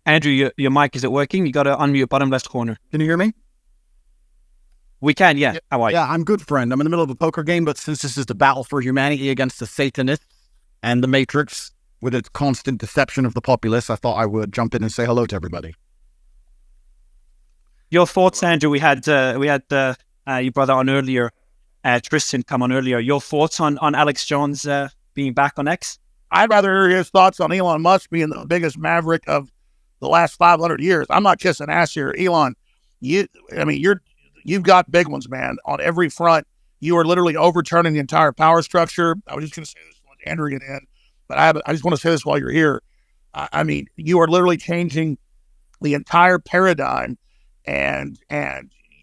Andrew, your mic, is it working? You got to unmute bottom left corner. Can you hear me? We can, yeah. How are you? Yeah, I'm good, friend. I'm in the middle of a poker game, but since this is the battle for humanity against the Satanists and the Matrix with its constant deception of the populace, I thought I would jump in and say hello to everybody. Your thoughts, Andrew? We had your brother on earlier, Tristan come on earlier. Your thoughts on Alex Jones being back on X? I'd rather hear his thoughts on Elon Musk being the biggest maverick of the last 500 years. I'm not kissing ass here, Elon. You've got big ones, man, on every front. You are literally overturning the entire power structure. I was just going to say this when Andrew get in, but I just want to say this while you're here. I mean, you are literally changing the entire paradigm, and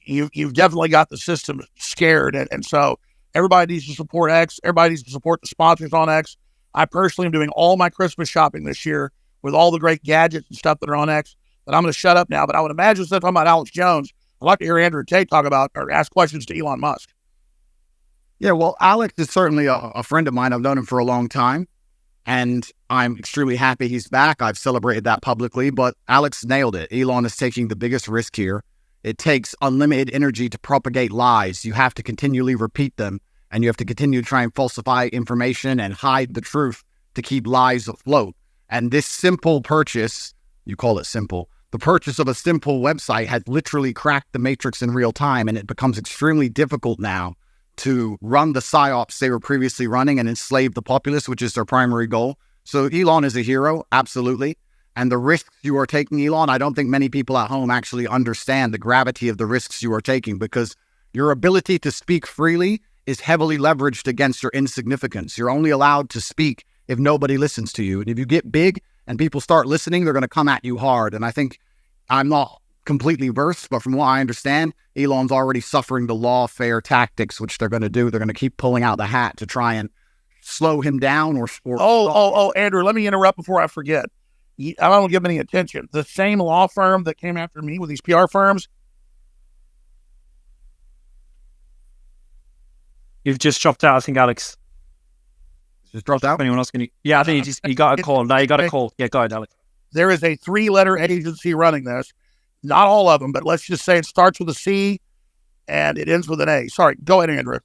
you've definitely got the system scared. And so everybody needs to support X. Everybody needs to support the sponsors on X. I personally am doing all my Christmas shopping this year with all the great gadgets and stuff that are on X. But I'm going to shut up now. But I would imagine, instead of talking about Alex Jones, I'd like to hear Andrew Tate talk about or ask questions to Elon Musk. Yeah, well, Alex is certainly a friend of mine. I've known him for a long time, and I'm extremely happy he's back. I've celebrated that publicly, but Alex nailed it. Elon is taking the biggest risk here. It takes unlimited energy to propagate lies. You have to continually repeat them, and you have to continue to try and falsify information and hide the truth to keep lies afloat. And this simple purchase, you call it simple, the purchase of a simple website has literally cracked the matrix in real time, and it becomes extremely difficult now to run the psyops they were previously running and enslave the populace, which is their primary goal. So Elon is a hero, absolutely. And the risks you are taking, Elon, I don't think many people at home actually understand the gravity of the risks you are taking, because your ability to speak freely is heavily leveraged against your insignificance. You're only allowed to speak if nobody listens to you. And if you get big and people start listening, they're going to come at you hard. And I think, I'm not completely versed, but from what I understand, Elon's already suffering the lawfare tactics, which they're going to do. They're going to keep pulling out the hat to try and slow him down or Andrew, let me interrupt before I forget. I don't give him any attention. The same law firm that came after me with these PR firms. You've just dropped out, I think, Alex. Just dropped out? Anyone else can? Yeah, I think he got a call. No, you got a call. Yeah, go ahead, Alex. There is a 3-letter agency running this. Not all of them, but let's just say it starts with a C and it ends with an A. Sorry, go ahead, Andrew.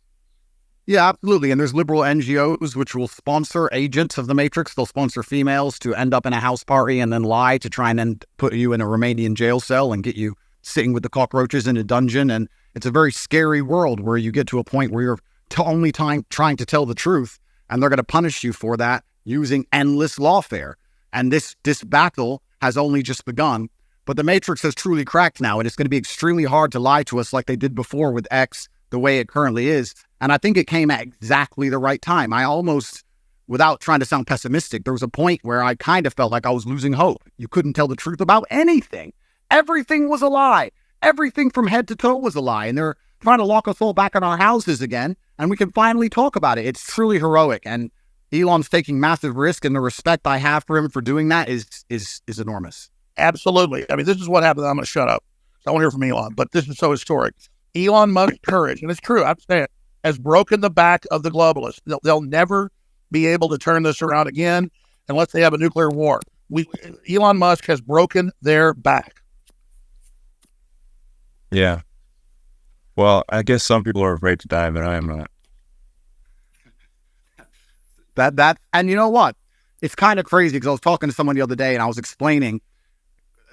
Yeah, absolutely. And there's liberal NGOs which will sponsor agents of the Matrix. They'll sponsor females to end up in a house party and then lie to try and then put you in a Romanian jail cell and get you sitting with the cockroaches in a dungeon. And it's a very scary world where you get to a point where you're only trying to tell the truth, and they're going to punish you for that using endless lawfare. And this battle has only just begun. But the Matrix has truly cracked now, and it's going to be extremely hard to lie to us like they did before with X, the way it currently is. And I think it came at exactly the right time. I almost, without trying to sound pessimistic, there was a point where I kind of felt like I was losing hope. You couldn't tell the truth about anything. Everything was a lie. Everything from head to toe was a lie. And they're trying to lock us all back in our houses again, and we can finally talk about it. It's truly heroic. And Elon's taking massive risk, and the respect I have for him for doing that is enormous. Absolutely. I mean, this is what happened. I'm going to shut up. I won't hear from Elon, but this is so historic. Elon Musk's courage, and it's true, I'm saying, has broken the back of the globalists. They'll never be able to turn this around again unless they have a nuclear war. Elon Musk has broken their back. Yeah. Well, I guess some people are afraid to die, but I am not. And you know what? It's kind of crazy because I was talking to someone the other day and I was explaining,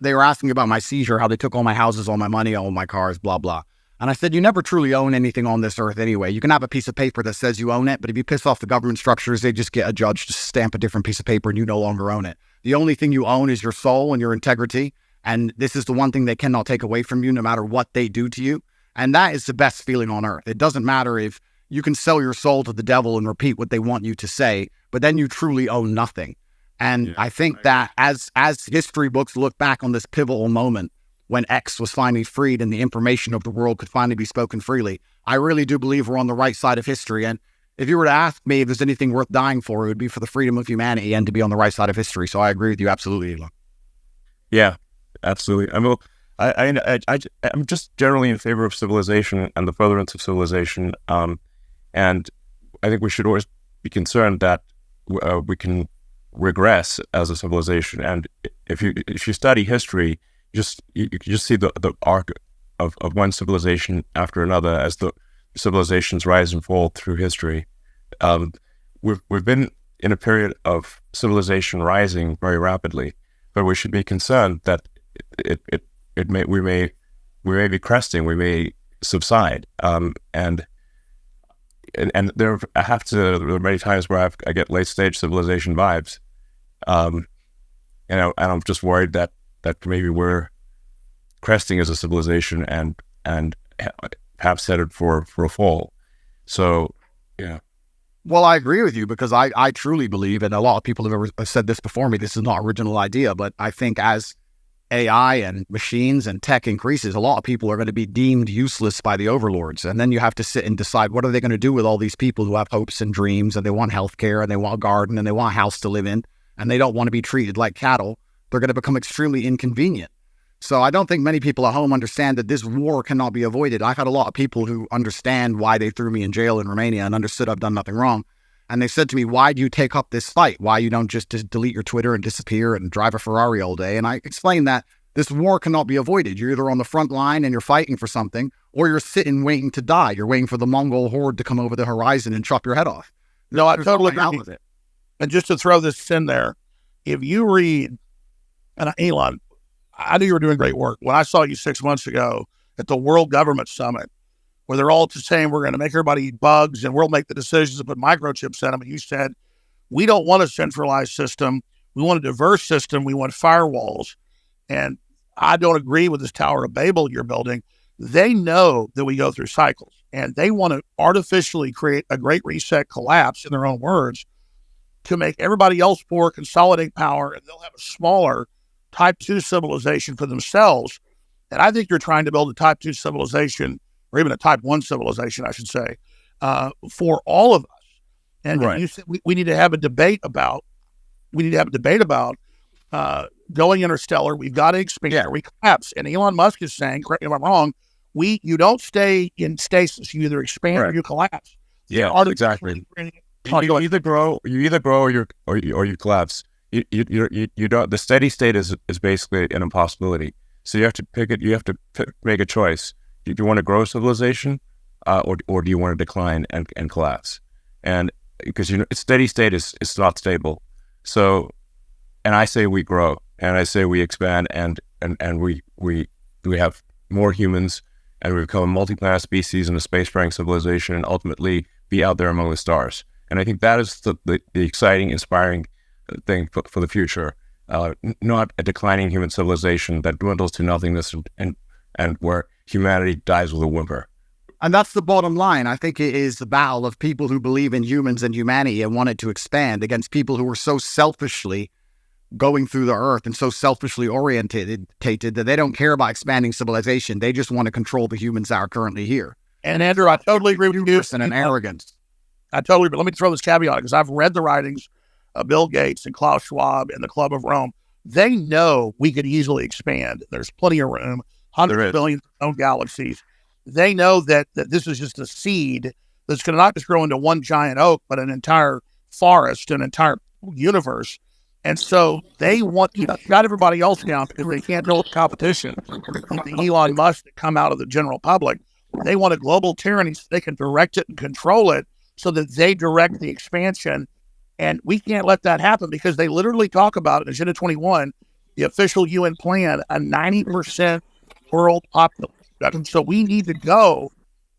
they were asking about my seizure, how they took all my houses, all my money, all my cars, blah, blah. And I said, you never truly own anything on this earth anyway. You can have a piece of paper that says you own it, but if you piss off the government structures, they just get a judge to stamp a different piece of paper and you no longer own it. The only thing you own is your soul and your integrity. And this is the one thing they cannot take away from you, no matter what they do to you. And that is the best feeling on earth. It doesn't matter if you can sell your soul to the devil and repeat what they want you to say, but then you truly own nothing. And I think that as history books look back on this pivotal moment when X was finally freed and the information of the world could finally be spoken freely, I really do believe we're on the right side of history. And if you were to ask me if there's anything worth dying for, it would be for the freedom of humanity and to be on the right side of history. So I agree with you absolutely, Elon. Yeah, absolutely. I mean, I'm just generally in favor of civilization and the furtherance of civilization. And I think we should always be concerned that we can regress as a civilization. And if you study history, you just see the arc of one civilization after another as the civilizations rise and fall through history. We've been in a period of civilization rising very rapidly, but we should be concerned that we may be cresting, we may subside, and there are many times where I get late stage civilization vibes, and I'm just worried that maybe we're cresting as a civilization and perhaps headed for a fall. So, yeah. Well, I agree with you because I truly believe, and a lot of people have said this before me, this is not an original idea, but I think as AI and machines and tech increases, a lot of people are going to be deemed useless by the overlords. And then you have to sit and decide, what are they going to do with all these people who have hopes and dreams, and they want healthcare, and they want a garden, and they want a house to live in, and they don't want to be treated like cattle. They're going to become extremely inconvenient. So I don't think many people at home understand that this war cannot be avoided. I've had a lot of people who understand why they threw me in jail in Romania and understood I've done nothing wrong. And they said to me, why do you take up this fight? Why you don't just delete your Twitter and disappear and drive a Ferrari all day? And I explained that this war cannot be avoided. You're either on the front line and you're fighting for something, or you're sitting waiting to die. You're waiting for the Mongol horde to come over the horizon and chop your head off. No, I totally agree with it. And just to throw this in there, if you read, and Elon, I knew you were doing great work. When I saw you 6 months ago at the World Government Summit, where they're all just saying we're going to make everybody eat bugs and we'll make the decisions to put microchips in them, and you said, we don't want a centralized system. We want a diverse system. We want firewalls. And I don't agree with this Tower of Babel you're building. They know that we go through cycles, and they want to artificially create a great reset collapse, in their own words, to make everybody else poor, consolidate power, and they'll have a smaller type 2 civilization for themselves. And I think you're trying to build a type 2 civilization, or even a type 1 civilization, I should say, for all of us. And right. You said we need to have a debate about, going interstellar. We've got to expand. Yeah. We collapse. And Elon Musk is saying, correct me if I'm wrong, you don't stay in stasis. You either expand or you collapse. Yeah, exactly. You either grow or you collapse. You don't. The steady state is basically an impossibility. So you have to pick it. You have to make a choice. Do you want to grow civilization, or do you want to decline and collapse? And because steady state is not stable. So, and I say we grow, and I say we expand, and we have more humans, and we become a multi-planet species and a spacefaring civilization, and ultimately be out there among the stars. And I think that is the exciting, inspiring thing for the future. Not a declining human civilization that dwindles to nothingness and where humanity dies with a whimper. And that's the bottom line. I think it is the battle of people who believe in humans and humanity and want it to expand against people who are so selfishly going through the earth and so selfishly oriented that they don't care about expanding civilization. They just want to control the humans that are currently here. And Andrew, I totally agree with you. And an arrogance. I totally agree. Let me throw this caveat, because I've read the writings of Bill Gates and Klaus Schwab and the Club of Rome. They know we could easily expand. There's plenty of room, hundreds of billions of known galaxies. They know that this is just a seed that's going to not just grow into one giant oak, but an entire forest, an entire universe. And so they want to shut everybody else down because they can't deal with competition. The Elon Musk that come out of the general public, they want a global tyranny so they can direct it and control it so that they direct the expansion. And we can't let that happen, because they literally talk about it in Agenda 21, the official UN plan, a 90% world population. So we need to go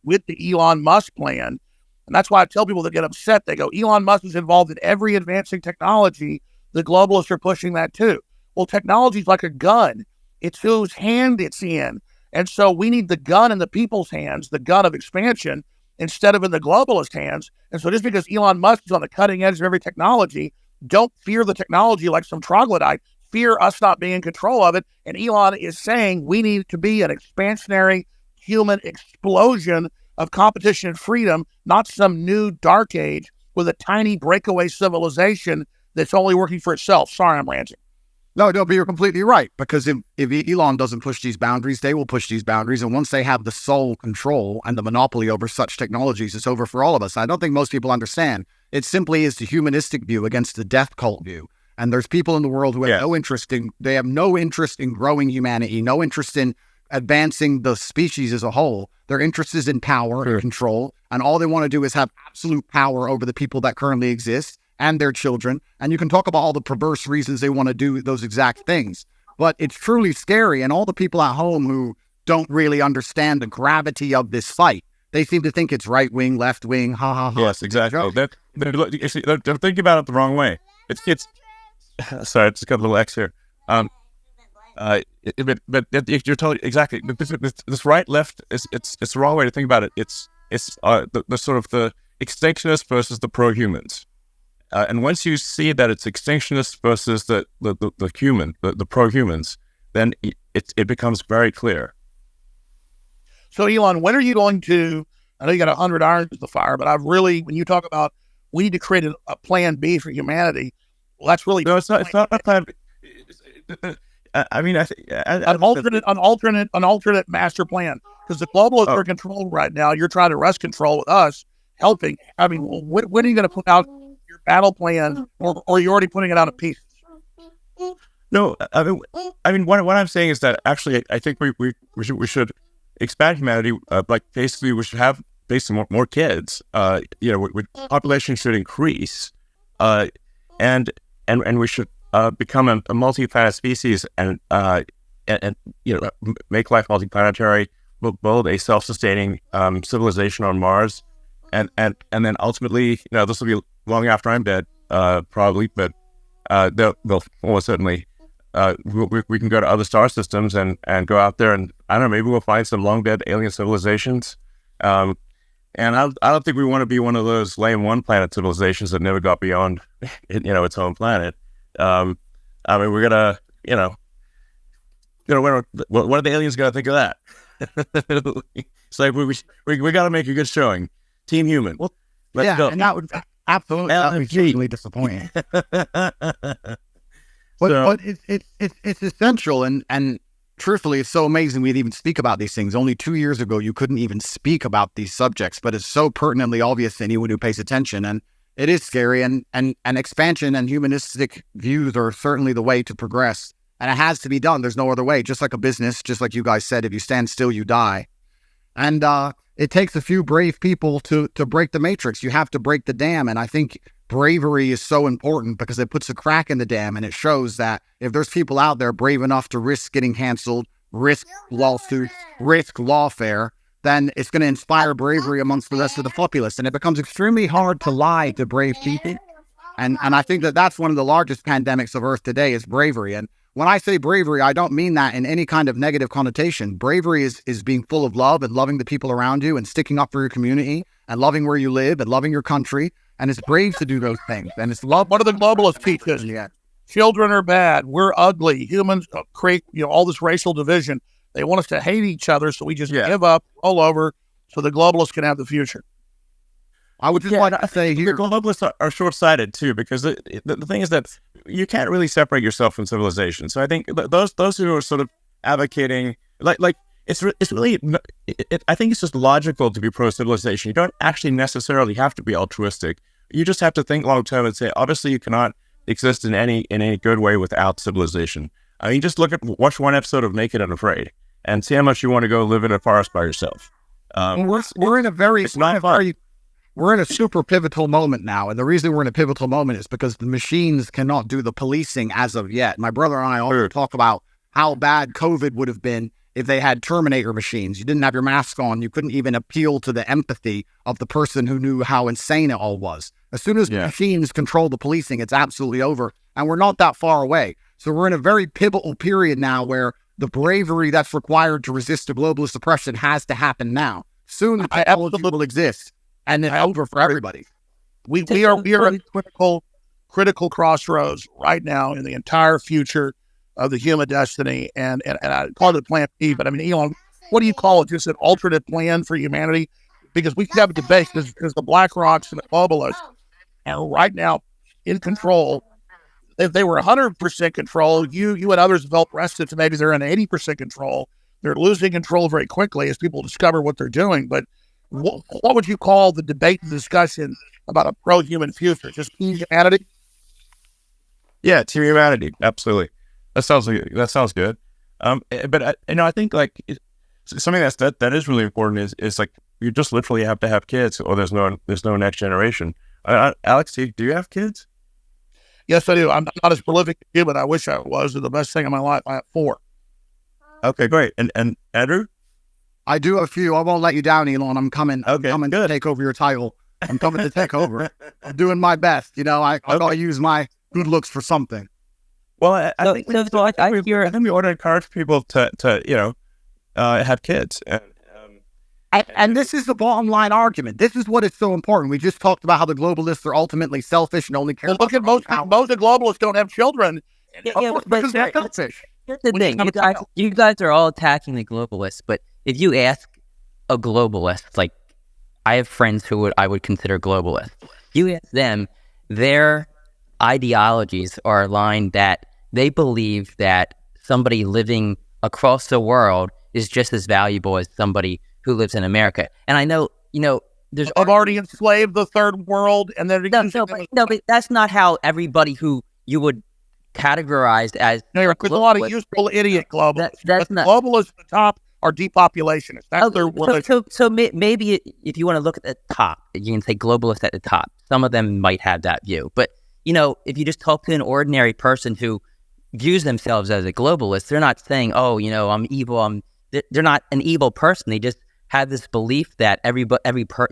with the Elon Musk plan. And that's why I tell people that get upset, they go, Elon Musk is involved in every advancing technology. The globalists are pushing that too. Well, technology is like a gun. It's whose hand it's in. And so we need the gun in the people's hands, the gun of expansion, instead of in the globalist hands. And so just because Elon Musk is on the cutting edge of every technology, don't fear the technology like some troglodyte. Fear us not being in control of it. And Elon is saying we need to be an expansionary human explosion of competition and freedom, not some new dark age with a tiny breakaway civilization that's only working for itself. Sorry, I'm ranting. No, but you're completely right. Because if Elon doesn't push these boundaries, they will push these boundaries. And once they have the sole control and the monopoly over such technologies, it's over for all of us. I don't think most people understand. It simply is the humanistic view against the death cult view. And there's people in the world who have they have no interest in growing humanity, no interest in advancing the species as a whole. Their interest is in power and control. And all they want to do is have absolute power over the people that currently exist and their children. And you can talk about all the perverse reasons they want to do those exact things. But it's truly scary. And all the people at home who don't really understand the gravity of this fight, they seem to think it's right wing, left wing, ha ha ha. Yes, exactly. They're thinking about it the wrong way. It's sorry, I just got a little X here. But you're totally exactly. This right left it's the wrong way to think about it. It's the sort of the extinctionists versus the pro-humans. And once you see that it's extinctionists versus the pro-humans, then it becomes very clear. So, Elon, when are you going to, I know you got 100 irons in the fire, but when you talk about we need to create a plan B for humanity, well, that's really... No, it's not a plan B. I mean, an alternate master plan, because the globalists are controlled right now. You're trying to wrest control with us, helping. I mean, when are you going to put out your battle plan, or are you already putting it out of pieces? No, I mean, what I'm saying is that actually, I think we should expand humanity. Like basically, we should have basically more kids. Population should increase, and we should become a multi-planet species, and make life multi-planetary. Build a self-sustaining civilization on Mars, and then ultimately, this will be long after I'm dead, probably, but they'll almost certainly. We can go to other star systems and go out there, and I don't know, maybe we'll find some long dead alien civilizations. And I don't think we want to be one of those lame one planet civilizations that never got beyond its home planet. I mean, we're gonna what are the aliens gonna think of that? It's like we got to make a good showing. Team Human. Well, let's go. And that would absolutely extremely disappointing. But it's essential, and truthfully, it's so amazing we'd even speak about these things. Only 2 years ago, you couldn't even speak about these subjects, but it's so pertinently obvious to anyone who pays attention, and it is scary, and expansion and humanistic views are certainly the way to progress, and it has to be done. There's no other way. Just like a business, just like you guys said, if you stand still, you die. And it takes a few brave people to break the matrix. You have to break the dam, and I think bravery is so important because it puts a crack in the dam, and it shows that if there's people out there brave enough to risk getting canceled, risk lawsuits, risk lawfare, then it's going to inspire bravery amongst the rest of the populace. And it becomes extremely hard to lie to brave people. And I think that's one of the largest pandemics of Earth today is bravery. And when I say bravery, I don't mean that in any kind of negative connotation. Bravery is being full of love and loving the people around you and sticking up for your community and loving where you live and loving your country. And it's brave to do those things. And it's love. What do the globalists teach us? Yeah. Children are bad. We're ugly. Humans create, all this racial division. They want us to hate each other, so we just give up, roll over, so the globalists can have the future. I would just like to say here, the globalists are short-sighted too, because the thing is that you can't really separate yourself from civilization. So I think those who are sort of advocating, like it's really, I think it's just logical to be pro-civilization. You don't actually necessarily have to be altruistic. You just have to think long-term and say, obviously, you cannot exist in any good way without civilization. I mean, just watch one episode of Naked and Afraid and see how much you want to go live in a forest by yourself. We're in a super pivotal moment now. And the reason we're in a pivotal moment is because the machines cannot do the policing as of yet. My brother and I always talk about how bad COVID would have been if they had Terminator machines. You didn't have your mask on. You couldn't even appeal to the empathy of the person who knew how insane it all was. As soon as machines control the policing, it's absolutely over. And we're not that far away. So we're in a very pivotal period now where the bravery that's required to resist the globalist oppression has to happen now. Soon the technology will exist. And it's over for everybody. We are at critical crossroads right now in the entire future of the human destiny. And I call it Plan B, but I mean, Elon, what do you call it? Just an alternate plan for humanity? Because we can have a debate because the Black Rocks and the globalists are right now in control. If they were 100% control, you and others have felt rested to maybe they're in 80% control. They're losing control very quickly as people discover what they're doing. But what would you call the debate and discussion about a pro-human future? Just humanity? Yeah, to humanity, absolutely. That sounds good. But I think like something that is really important is like you just literally have to have kids, or there's no next generation. Alex, do you have kids? Yes, I do. I'm not as prolific as you, but I wish I was. They're the best thing in my life. I have 4. Okay, great. And Andrew? I do have a few. I won't let you down, Elon. I'm coming. Okay, I'm coming to take over your title. I'm coming to take over. I'm doing my best. I gotta use my good looks for something. Well, I think we ought to encourage people to have kids. And this is the bottom line argument. This is what is so important. We just talked about how the globalists are ultimately selfish and only care. Well, look at most of the globalists don't have children. Because they're selfish. Here's the thing. You guys are all attacking the globalists, but if you ask a globalist, like I have friends who I would consider globalists, you ask them, their ideologies are aligned that they believe that somebody living across the world is just as valuable as somebody who lives in America. And I know, there's... I've already enslaved the third world, and then... but that's not how everybody who you would categorized as... No, you're right. There's a lot of useful idiot globalists. That's not... Globalists at the top are depopulationists. That's their word. So maybe if you want to look at the top, you can say globalists at the top. Some of them might have that view. But, if you just talk to an ordinary person who views themselves as a globalist, they're not saying, I'm evil. They're not an evil person. They just have this belief that every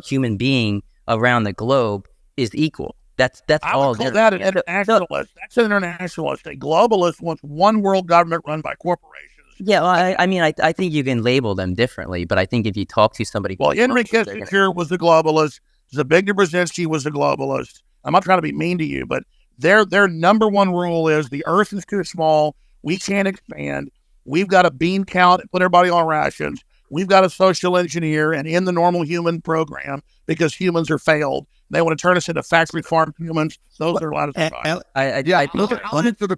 human being around the globe is equal. That's I all. would call that an internationalist. That's an internationalist. A globalist wants one world government run by corporations. Yeah, well, I think you can label them differently, but I think if you talk to somebody... Well, Henry Kissinger was a globalist. Zbigniew Brzezinski was a globalist. I'm not trying to be mean to you, but their number one rule is the earth is too small. We can't expand. We've got to bean count and put everybody on rations. We've got to social engineer and end the normal human program because humans are failed. They want to turn us into factory farm humans. Those are a lot of survive. I'll answer the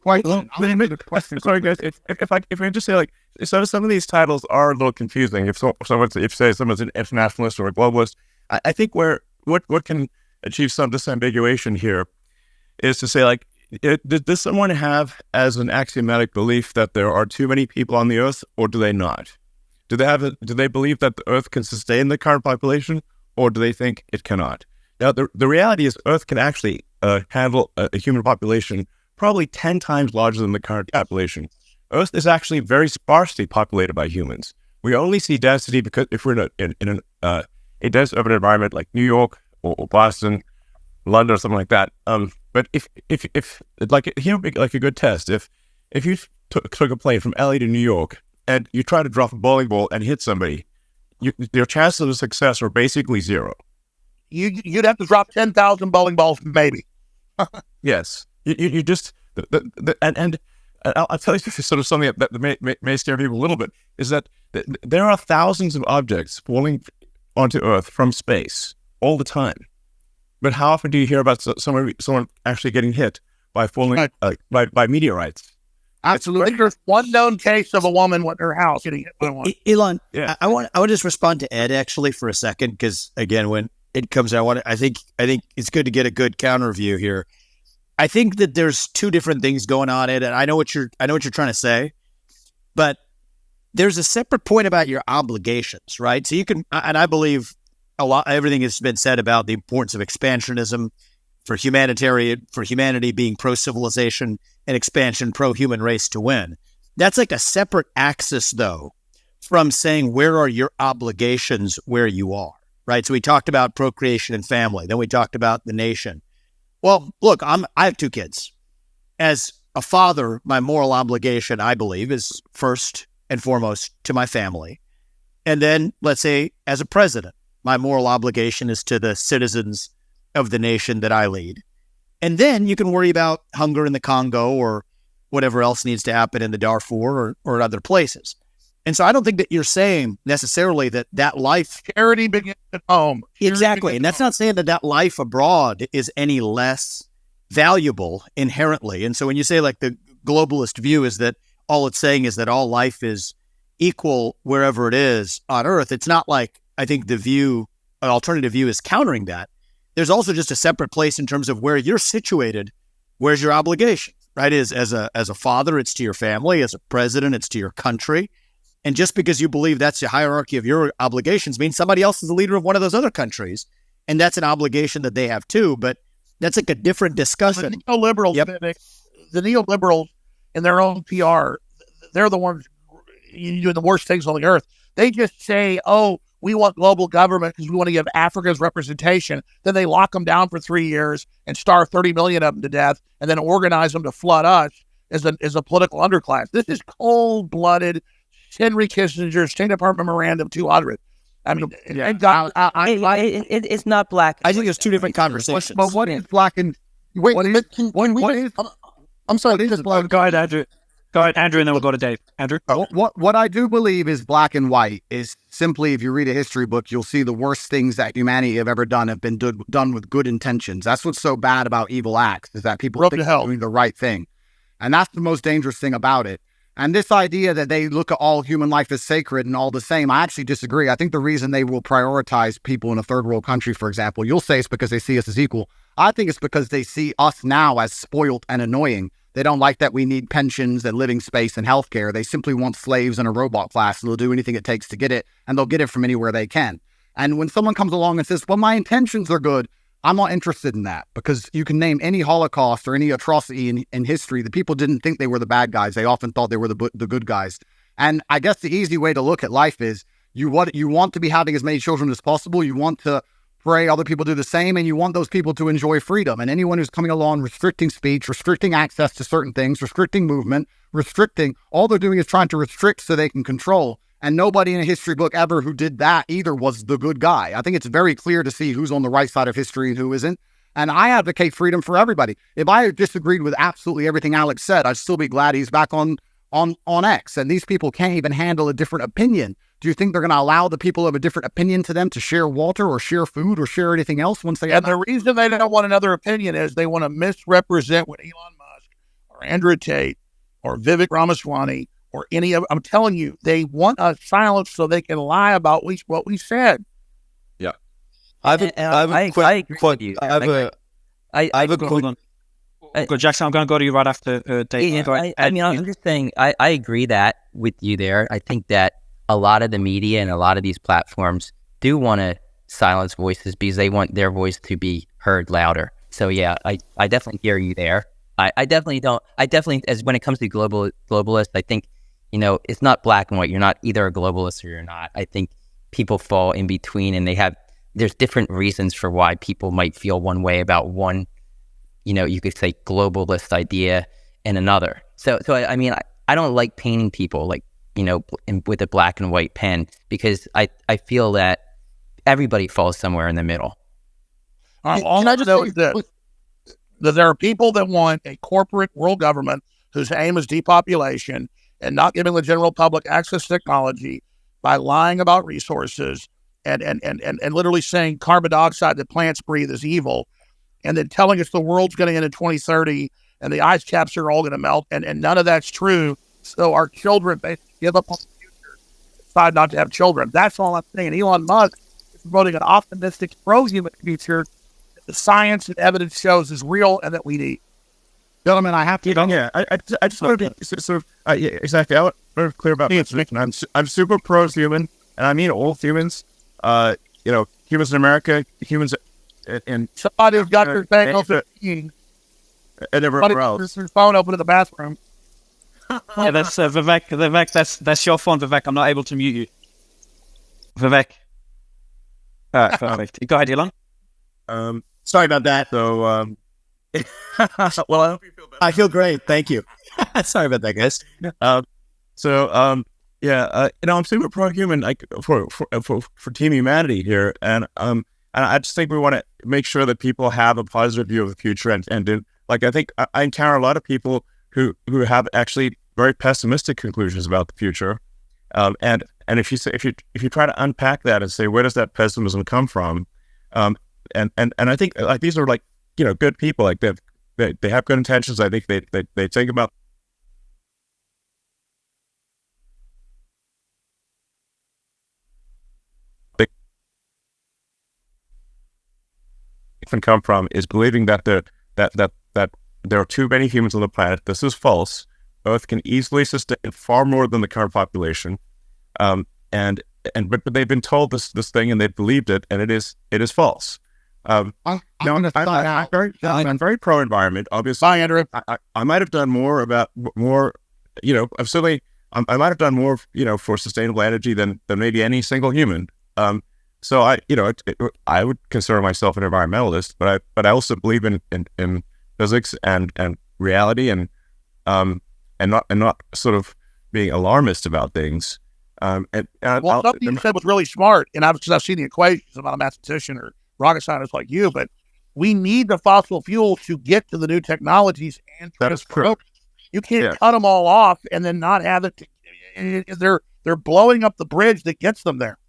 question. Sorry, guys. If I just say, like, so some of these titles are a little confusing. If someone's an internationalist or a globalist, I think what can achieve some disambiguation here is to say, like, does someone have as an axiomatic belief that there are too many people on the earth, or do they not? Do they believe that the earth can sustain the current population, or do they think it cannot? Now, the reality is Earth can actually handle a human population probably 10 times larger than the current population. Earth is actually very sparsely populated by humans. We only see density because if we're in a dense urban environment like New York or Boston, London, or something like that. But if like here would be like a good test. If you took a plane from LA to New York and you try to drop a bowling ball and hit somebody, your chances of success are basically zero. You'd have to drop 10,000 bowling balls, maybe. Yes, you just and I'll tell you sort of something that may scare people a little bit is that there are thousands of objects falling onto Earth from space all the time. But how often do you hear about someone actually getting hit by falling by meteorites? Absolutely. There's one known case of a woman with her house getting hit by one. Elon, yeah. I want to just respond to Ed actually for a second because again, when it comes out, I think it's good to get a good counter view here. I think that there's two different things going on, Ed, and I know what you're trying to say, but there's a separate point about your obligations, right? So you can, and I believe everything has been said about the importance of expansionism for humanity being pro-civilization and expansion pro-human race to win. That's like a separate axis, though, from saying where are your obligations where you are, right? So we talked about procreation and family. Then we talked about the nation. Well, look, I have 2 kids. As a father, my moral obligation, I believe, is first and foremost to my family. And then, let's say, as a president, my moral obligation is to the citizens of the nation that I lead. And then you can worry about hunger in the Congo or whatever else needs to happen in the Darfur or other places. And so I don't think that you're saying necessarily that life... Charity begins at home. Exactly. And that's not saying that life abroad is any less valuable inherently. And so when you say like the globalist view is that all it's saying is that all life is equal wherever it is on Earth, it's not like I think an alternative view is countering that. There's also just a separate place in terms of where you're situated. Where's your obligation? right? Is as a father, it's to your family. As a president, it's to your country. And just because you believe that's the hierarchy of your obligations means somebody else is the leader of one of those other countries. And that's an obligation that they have too. But that's like a different discussion. The neoliberals, the neoliberals in their own PR, they're the ones doing the worst things on the earth. They just say, oh, we want global government because we want to give Africa's representation. Then they lock them down for 3 years and starve 30 million of them to death and then organize them to flood us as a political underclass. This is cold-blooded Henry Kissinger's State Department Memorandum 200. I mean, it's not black. I think there's two different conversations. But what is black and wait? I'm sorry. This is black. Go ahead, Andrew. Go ahead, Andrew, and then we'll go to Dave. Andrew? What I do believe is black and white is simply, if you read a history book, you'll see the worst things that humanity have ever done have been done with good intentions. That's what's so bad about evil acts, is that people think they're doing the right thing. And that's the most dangerous thing about it. And this idea that they look at all human life as sacred and all the same, I actually disagree. I think the reason they will prioritize people in a third world country, for example, you'll say it's because they see us as equal. I think it's because they see us now as spoiled and annoying. They don't like that we need pensions and living space and healthcare. They simply want slaves and a robot class. They'll do anything it takes to get it, and they'll get it from anywhere they can. And when someone comes along and says, well, my intentions are good, I'm not interested in that, because you can name any Holocaust or any atrocity in history. The people didn't think they were the bad guys. They often thought they were the good guys. And I guess the easy way to look at life is you want to be having as many children as possible. You want to pray other people do the same, and you want those people to enjoy freedom. And anyone who's coming along restricting speech, restricting access to certain things, restricting movement, all they're doing is trying to restrict so they can control. And nobody in a history book ever who did that either was the good guy. I think it's very clear to see who's on the right side of history and who isn't. And I advocate freedom for everybody. If I disagreed with absolutely everything Alex said, I'd still be glad he's back on X. And these people can't even handle a different opinion. Do you think they're going to allow the people who have a different opinion to them to share water or share food or share anything else once they have the reason they don't want another opinion is they want to misrepresent what Elon Musk or Andrew Tate or Vivek Ramaswamy or any of, I'm telling you, they want us silenced so they can lie about what we said. Yeah. I agree with you. Jackson, I'm going to go to you right after Dave. I'm just saying, I agree that with you there. I think that a lot of the media and a lot of these platforms do want to silence voices because they want their voice to be heard louder. So yeah, I definitely hear you there. I definitely don't. As when it comes to globalist, I think, it's not black and white. You're not either a globalist or you're not. I think people fall in between, and there's different reasons for why people might feel one way about one, you could say globalist idea and another. So I don't like painting people like, with a black and white pen, because I feel that everybody falls somewhere in the middle. All I just know is that there are people that want a corporate world government whose aim is depopulation and not giving the general public access to technology by lying about resources and literally saying carbon dioxide that plants breathe is evil, and then telling us the world's going to end in 2030 and the ice caps are all going to melt, and none of that's true. So our children basically give up on the future, decide not to have children. That's all I'm saying. Elon Musk is promoting an optimistic, pro-human future that the science and evidence shows is real and that we need. Gentlemen, I have to. Yeah, I just want to be sort of exactly. I want to be clear about my position. I'm super pro-human, and I mean all humans. Humans in America, humans in somebody who's got their thing open and everywhere else. Their phone open in the bathroom. Yeah, that's Vivek. Vivek, that's your phone, Vivek. I'm not able to mute you. Vivek. Perfect. Go ahead, Elon. Sorry about that. So, well, I hope you feel better. I feel great. Thank you. Sorry about that, guys. I'm super pro-human, like for Team Humanity here, and I just think we want to make sure that people have a positive view of the future, and like I think I encounter a lot of people who have actually very pessimistic conclusions about the future, and if you try to unpack that and say, where does that pessimism come from, and I think like these are like good people, like they have good intentions. I think they think about can come from is believing that there are too many humans on the planet. This is false. Earth can easily sustain far more than the current population. But they've been told this thing and they believed it, and it is false. I'm very pro environment. Obviously, Bye, Andrew. I might have done more. I might have done more, for sustainable energy than maybe any single human. So I would consider myself an environmentalist, but I also believe in physics and reality and not sort of being alarmist about things. Something you said was really smart, and I've seen the equations. I'm not a mathematician or rocket scientist like you, but we need the fossil fuels to get to the new technologies and transfer. You can't cut them all off and then not have it. They're blowing up the bridge that gets them there.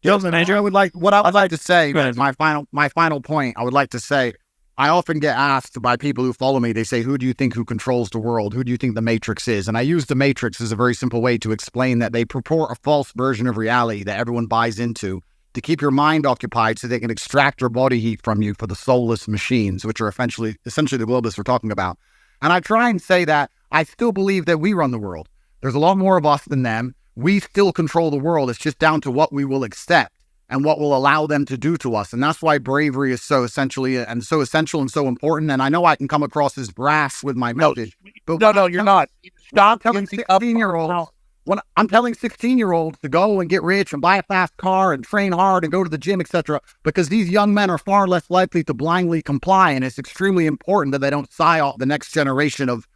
Andrew, I would like to say, my final point, I would like to say, I often get asked by people who follow me, they say, who do you think who controls the world? Who do you think the Matrix is? And I use the Matrix as a very simple way to explain that they purport a false version of reality that everyone buys into to keep your mind occupied so they can extract your body heat from you for the soulless machines, which are essentially the globalists we're talking about. And I try and say that I still believe that we run the world. There's a lot more of us than them. We still control the world. It's just down to what we will accept and what will allow them to do to us. And that's why bravery is so essential and so important. And I know I can come across as brass with my message. No, you're not. Stop telling 16-year-olds. When I'm telling 16-year-olds to go and get rich and buy a fast car and train hard and go to the gym, etc., because these young men are far less likely to blindly comply. And it's extremely important that they don't sigh off the next generation of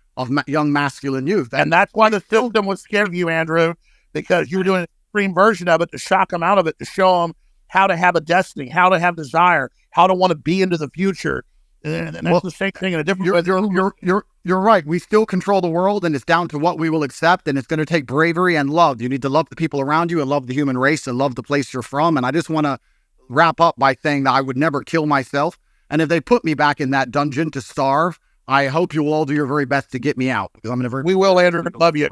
young masculine youth. And that's why the system was scared of you, Andrew, because you were doing an extreme version of it to shock them out of it, to show them how to have a destiny, how to have desire, how to want to be into the future. And that's the same thing in a different way. You're right. We still control the world, and it's down to what we will accept, and it's going to take bravery and love. You need to love the people around you and love the human race and love the place you're from. And I just want to wrap up by saying that I would never kill myself. And if they put me back in that dungeon to starve, I hope you will all do your very best to get me out, because I'm in a very... We will, Andrew. Love you.